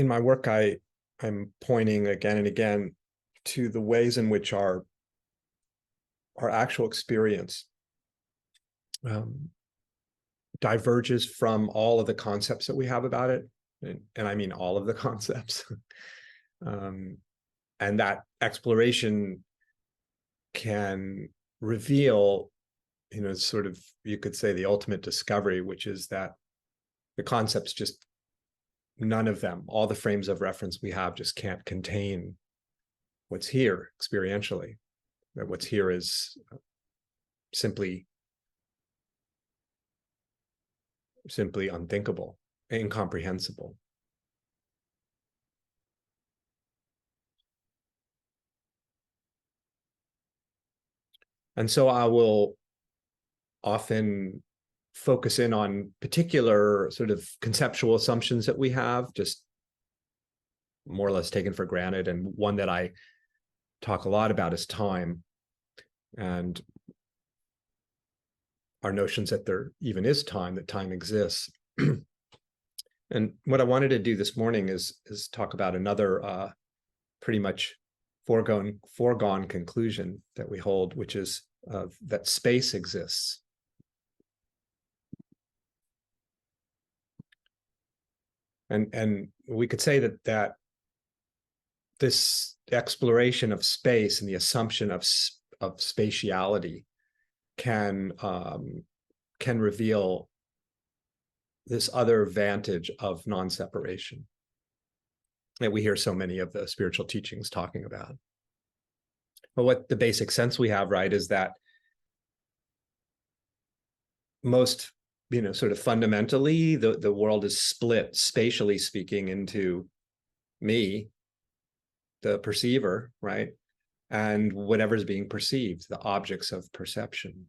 in my work, I'm pointing again and again to the ways in which our actual experience diverges from all of the concepts that we have about it. And I mean all of the concepts. And that exploration can reveal, sort of, you could say, the ultimate discovery, which is that the concepts just, none of them, all the frames of reference we have just can't contain what's here experientially. That what's here is simply unthinkable, incomprehensible. And so I will often focus in on particular sort of conceptual assumptions that we have, just more or less taken for granted. And one that I talk a lot about is time, and our notions that there even is time, that time exists. And what I wanted to do this morning is talk about another pretty much foregone conclusion that we hold, which is that space exists. And we could say that this exploration of space and the assumption of spatiality can reveal this other vantage of non-separation that we hear so many of the spiritual teachings talking about. But what the basic sense we have, right, is that most, sort of fundamentally, the world is split, spatially speaking, into me, the perceiver, right, and whatever's being perceived, the objects of perception.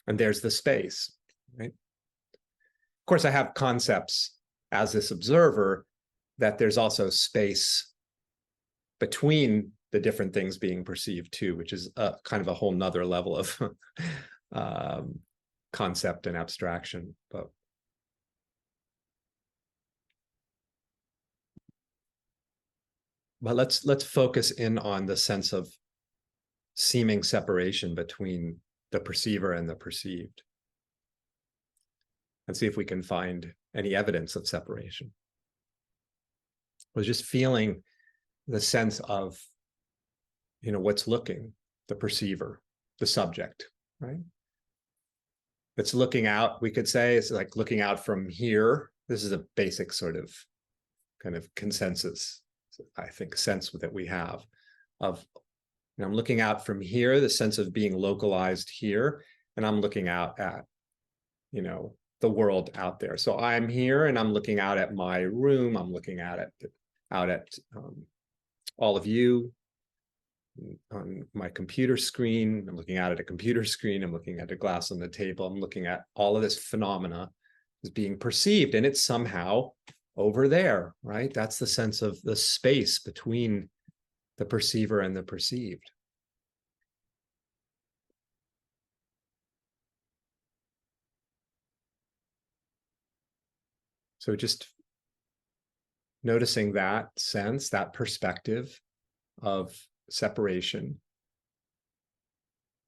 And there's the space, right? Of course, I have concepts as this observer that there's also space between the different things being perceived too, which is kind of a whole nother level of concept and abstraction. But let's focus in on the sense of seeming separation between the perceiver and the perceived, and see if we can find any evidence of separation. I was just feeling the sense of, what's looking, the perceiver, the subject, right? It's looking out, we could say, it's like looking out from here. This is a basic sort of kind of consensus, I think, sense that we have of, I'm looking out from here, the sense of being localized here, and I'm looking out at, the world out there. So I'm here and I'm looking out at my room. I'm looking out at all of you on my computer screen. I'm looking out at a computer screen. I'm looking at a glass on the table. I'm looking at all of this phenomena is being perceived, and it's somehow over there, right? That's the sense of the space between the perceiver and the perceived. So just noticing that sense, that perspective of separation,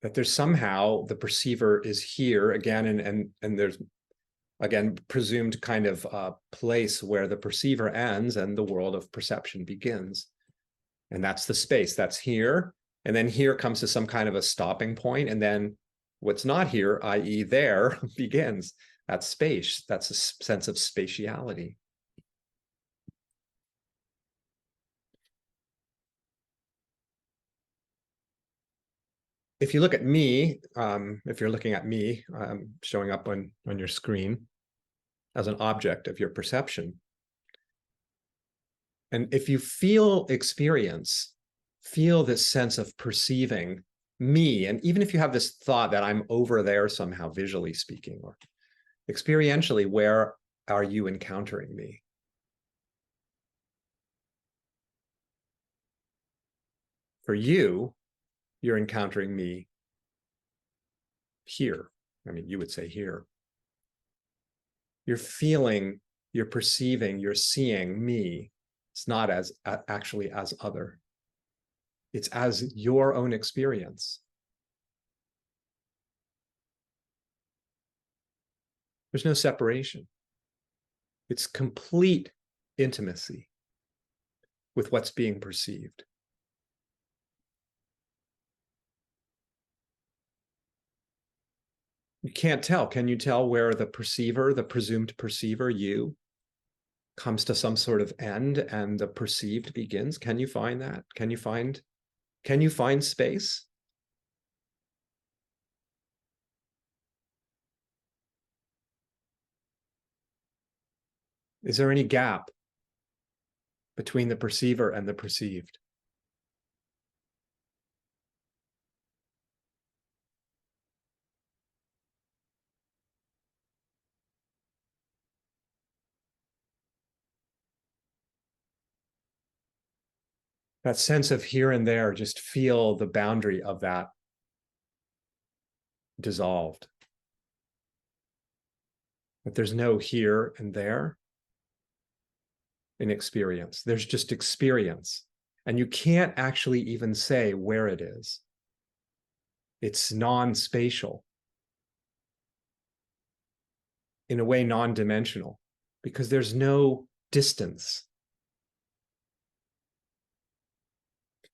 that there's somehow the perceiver is here again, and there's again presumed kind of a place where the perceiver ends and the world of perception begins. And that's the space that's here. And then here comes to some kind of a stopping point, and then what's not here, i.e. there, begins. That's space. That's a sense of spatiality. If you look at me, if you're looking at me showing up on your screen as an object of your perception, and if you feel this sense of perceiving me, and even if you have this thought that I'm over there somehow, visually speaking, or experientially, where are you encountering me? For you, you're encountering me here. I mean, you would say here. You're feeling you're perceiving, you're seeing me. It's not as actually as other. It's as your own experience. There's no separation. It's complete intimacy with what's being perceived. You can't tell. Can you tell where the perceiver, the presumed perceiver, you, comes to some sort of end and the perceived begins? Can you find that? Can you find space? Is there any gap between the perceiver and the perceived? That sense of here and there, just feel the boundary of that dissolved. That there's no here and there in experience. There's just experience. And you can't actually even say where it is. It's non-spatial. In a way, non-dimensional, because there's no distance.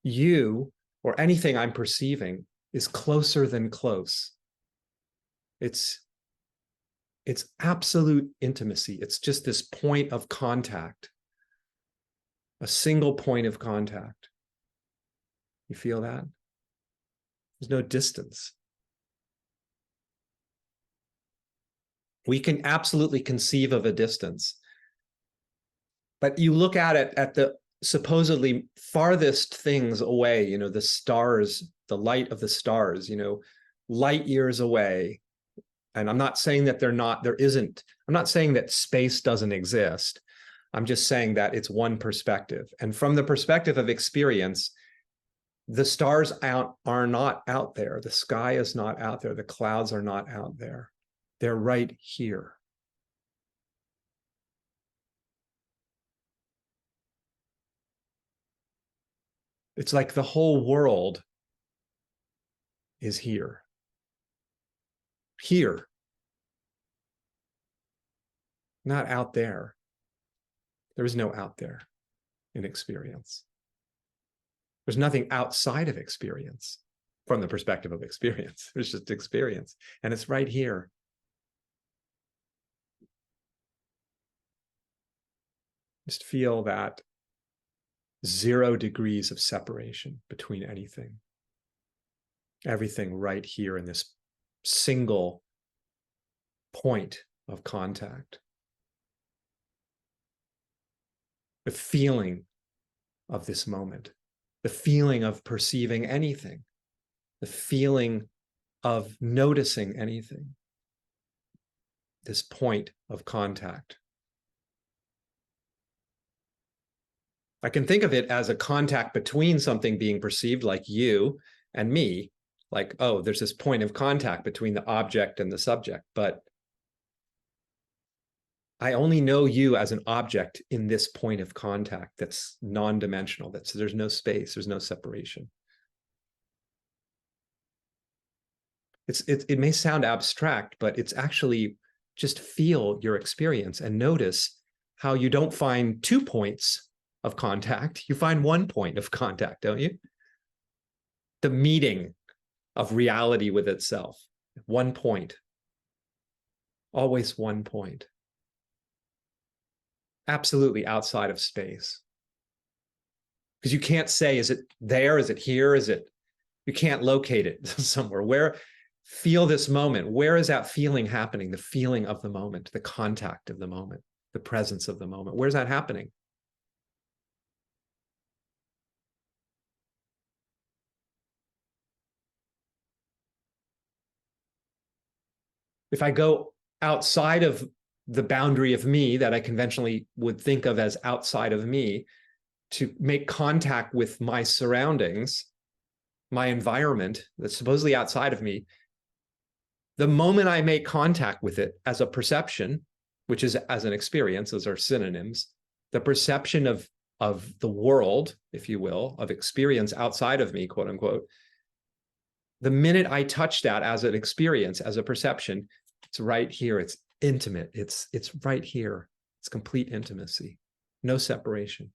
You, or anything I'm perceiving, is closer than close. It's absolute intimacy. It's just this point of contact, a single point of contact. You feel that? There's no distance. We can absolutely conceive of a distance, but you look at it at the supposedly farthest things away, you know, the stars, the light of the stars, you know, light years away. And I'm not saying that I'm not saying that space doesn't exist. I'm just saying that it's one perspective. And from the perspective of experience, the stars are not out there. The sky is not out there. The clouds are not out there. They're right here. It's like the whole world is here. Here. Not out there. There is no out there in experience. There's nothing outside of experience from the perspective of experience. There's just experience. And it's right here. Just feel that 0 degrees of separation between anything. Everything right here in this single point of contact. The feeling of this moment, the feeling of perceiving anything, the feeling of noticing anything, this point of contact. I can think of it as a contact between something being perceived, like you and me, like, oh, there's this point of contact between the object and the subject, but I only know you as an object in this point of contact that's non-dimensional, there's no space, there's no separation. It may sound abstract, but it's actually just feel your experience and notice how you don't find 2 points of contact, you find 1 point of contact, don't you? The meeting of reality with itself, 1 point, always 1 point. Absolutely outside of space. Because you can't say, is it there? Is it here? You can't locate it somewhere. Feel this moment. Where is that feeling happening? The feeling of the moment, the contact of the moment, the presence of the moment. Where's that happening? If I go outside of the boundary of me that I conventionally would think of as outside of me, to make contact with my surroundings, my environment that's supposedly outside of me, the moment I make contact with it as a perception, which is as an experience, those are synonyms, the perception of the world, if you will, of experience outside of me, quote unquote, the minute I touch that as an experience, as a perception, it's right here, it's intimate, it's right here, it's complete intimacy, no separation.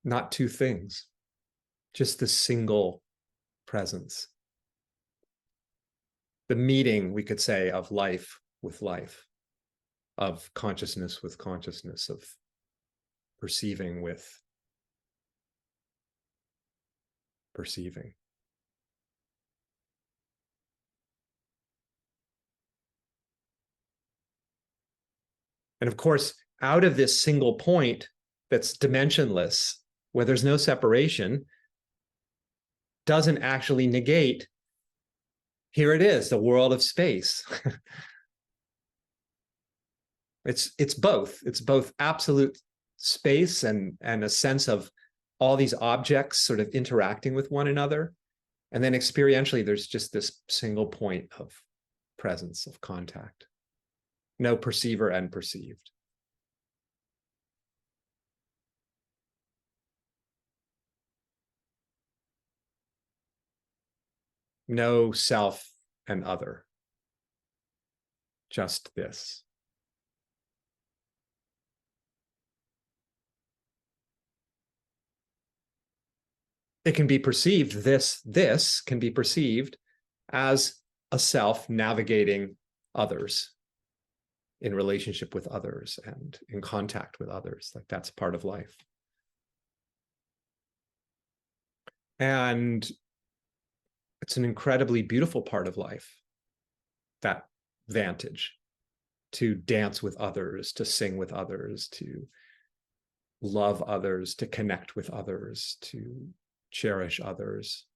Not two things, just the single presence. The meeting, we could say, of life with life, of consciousness with consciousness, of perceiving with perceiving. And of course, out of this single point that's dimensionless, where there's no separation, doesn't actually negate, here it is, the world of space. It's both absolute space and a sense of all these objects sort of interacting with one another. And then experientially, there's just this single point of presence, of contact. No perceiver and perceived. No self and other. Just this. It can be perceived, this can be perceived as a self navigating others, in relationship with others and in contact with others. Like that's part of life. And it's an incredibly beautiful part of life, that vantage, to dance with others, to sing with others, to love others, to connect with others, to cherish others,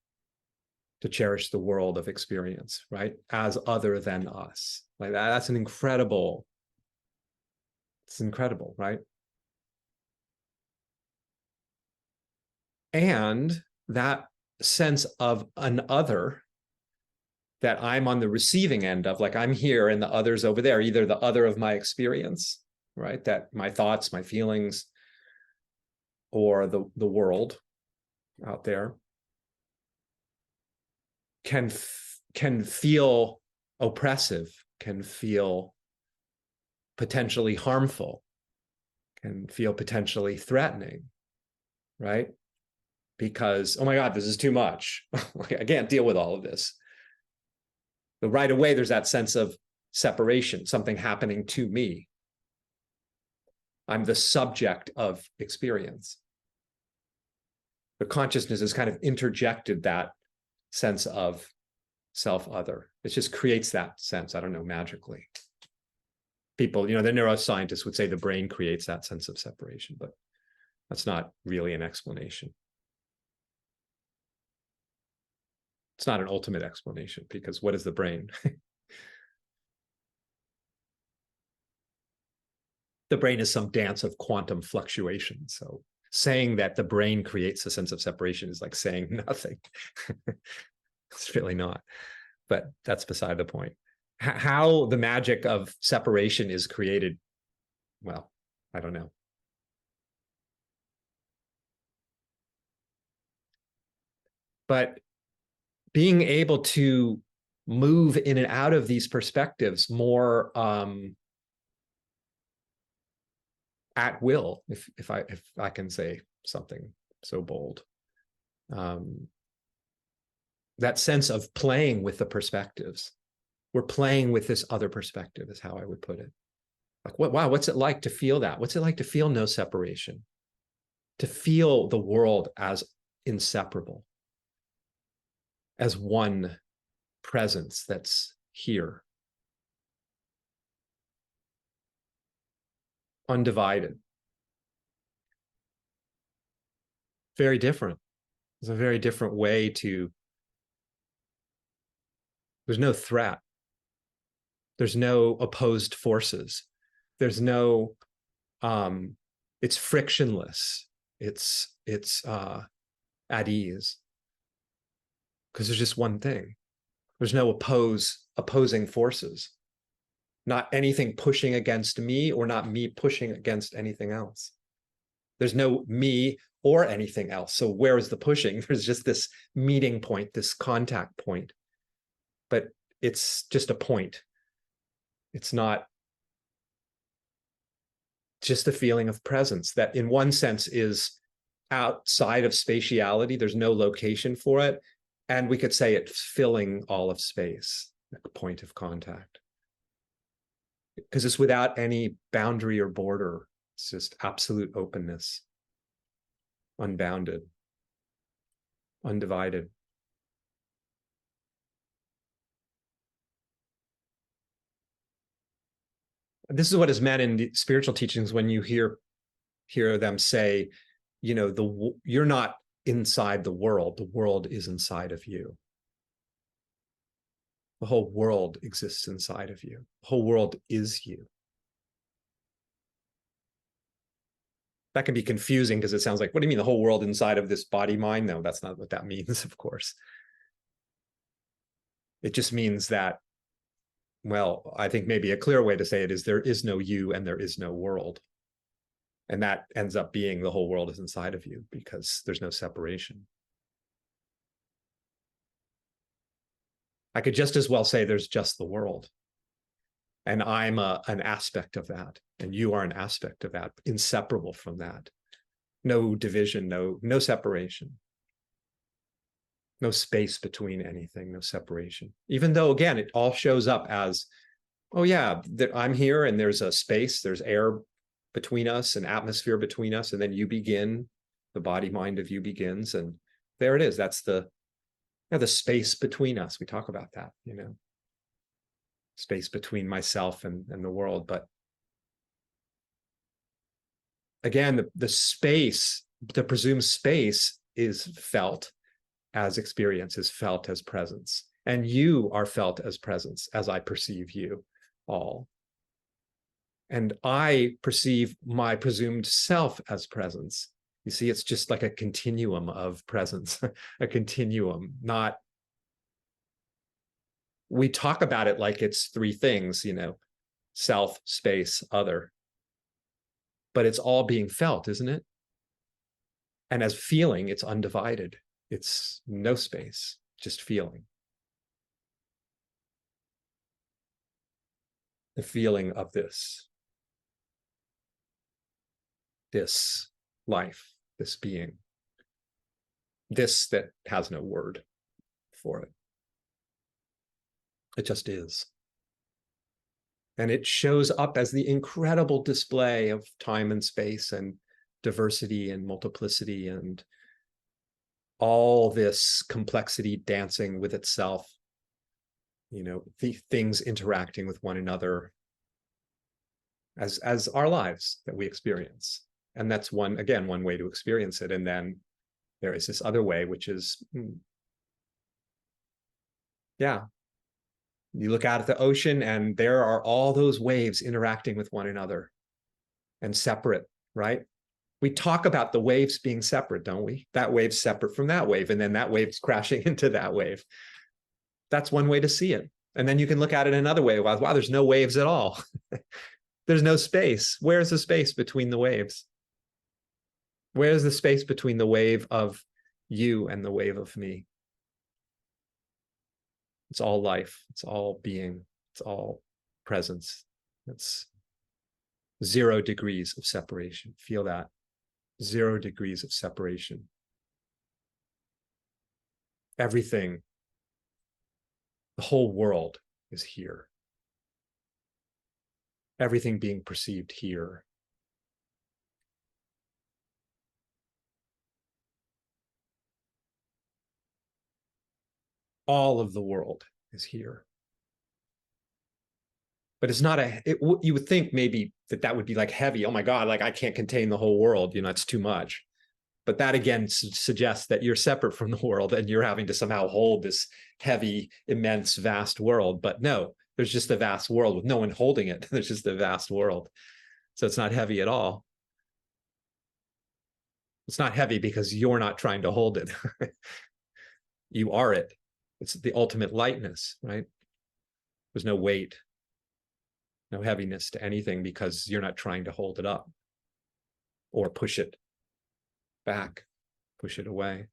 to cherish the world of experience, right? As other than us. Like that's an incredible, it's incredible, right? And that sense of an other that I'm on the receiving end of, like I'm here and the other's over there, either the other of my experience, right? That my thoughts, my feelings, or the world out there can feel oppressive, can feel potentially harmful, can feel potentially threatening, right? Because, oh my God, this is too much. I can't deal with all of this. But right away, there's that sense of separation, something happening to me. I'm the subject of experience. But consciousness has kind of interjected that sense of self-other. It just creates that sense, I don't know, magically. People, the neuroscientists would say the brain creates that sense of separation, but that's not really an explanation. It's not an ultimate explanation, because what is the brain? The brain is some dance of quantum fluctuation. So saying that the brain creates a sense of separation is like saying nothing. It's really not, but that's beside the point. How the magic of separation is created, well, I don't know. But being able to move in and out of these perspectives more at will, if I can say something so bold, that sense of playing with the perspectives. We're playing with this other perspective, is how I would put it. Like, wow, what's it like to feel that? What's it like to feel no separation? To feel the world as inseparable, as one presence that's here, undivided. Very different. It's a very different way to, there's no threat. There's no opposed forces. There's no, it's frictionless. It's at ease. because there's just one thing. There's no opposing forces, not anything pushing against me or not me pushing against anything else. There's no me or anything else. So where is the pushing? There's just this meeting point, this contact point, but it's just a point. It's not just a feeling of presence that in one sense is outside of spatiality. There's no location for it. And we could say it's filling all of space, like a point of contact. Because it's without any boundary or border. It's just absolute openness, unbounded, undivided. This is what is meant in the spiritual teachings when you hear them say, you know, you're not inside the world is inside of you. The whole world exists inside of you. The whole world is you. That can be confusing because it sounds like, what do you mean the whole world inside of this body mind? No, that's not what that means, of course. It just means that, well, I think maybe a clear way to say it is there is no you and there is no world. And that ends up being the whole world is inside of you because there's no separation. I could just as well say there's just the world. And I'm an aspect of that. And you are an aspect of that, inseparable from that. No division, no separation. No space between anything, no separation. Even though, again, it all shows up as, oh yeah, I'm here and there's a space, there's air between us, an atmosphere between us, and then you begin, the body mind of you begins, and there it is. That's the space between us. We talk about that, you know, space between myself and the world. But again, the space, the presumed space is felt as experience, is felt as presence. And you are felt as presence, as I perceive you all. And I perceive my presumed self as presence. You see, it's just like a continuum of presence, a continuum, not, we talk about it like it's three things, you know, self, space, other. But it's all being felt, isn't it? And as feeling, it's undivided. It's no space, just feeling. The feeling of this life, this being, this that has no word for it. It just is. And it shows up as the incredible display of time and space and diversity and multiplicity and all this complexity dancing with itself, you know, the things interacting with one another as our lives that we experience. And that's one way to experience it. And then there is this other way, which is, yeah, you look out at the ocean and there are all those waves interacting with one another and separate, right? We talk about the waves being separate, don't we? That wave's separate from that wave, and then that wave's crashing into that wave. That's one way to see it. And then you can look at it another way. Wow, there's no waves at all. There's no space. Where's the space between the waves? Where's the space between the wave of you and the wave of me? It's all life. It's all being. It's all presence. It's 0 degrees of separation. Feel that. 0 degrees of separation. Everything, the whole world is here. Everything being perceived here. All of the world is here. But it's not you would think maybe that would be like heavy. Oh my God, like I can't contain the whole world. You know, it's too much. But that again suggests that you're separate from the world and you're having to somehow hold this heavy, immense, vast world. But no, there's just a vast world with no one holding it. There's just a vast world. So it's not heavy at all. It's not heavy because you're not trying to hold it. You are it. It's the ultimate lightness, right? There's no weight, no heaviness to anything because you're not trying to hold it up or push it back, push it away,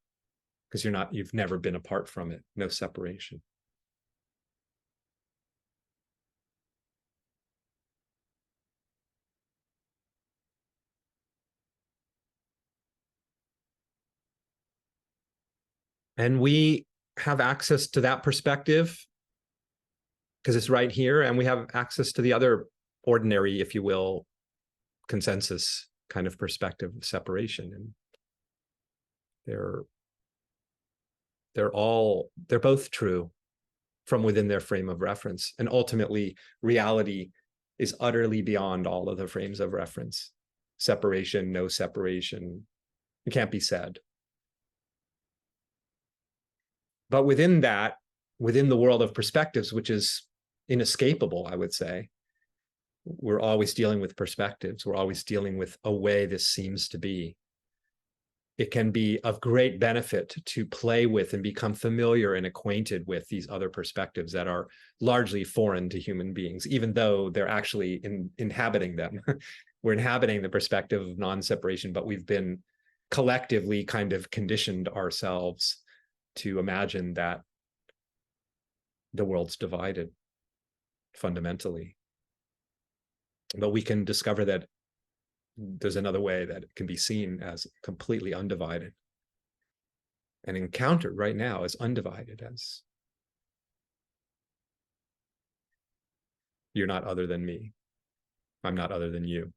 because you've never been apart from it, no separation. And we have access to that perspective because it's right here, and we have access to the other ordinary, if you will, consensus kind of perspective of separation. And they're both true from within their frame of reference. And ultimately, reality is utterly beyond all of the frames of reference. Separation, no separation, it can't be said. But within that, within the world of perspectives, which is inescapable, I would say, we're always dealing with perspectives. We're always dealing with a way this seems to be. It can be of great benefit to play with and become familiar and acquainted with these other perspectives that are largely foreign to human beings, even though they're actually inhabiting them. We're inhabiting the perspective of non-separation, but we've been collectively kind of conditioned ourselves to imagine that the world's divided fundamentally. But we can discover that there's another way that it can be seen as completely undivided and encountered right now as undivided, as you're not other than me, I'm not other than you.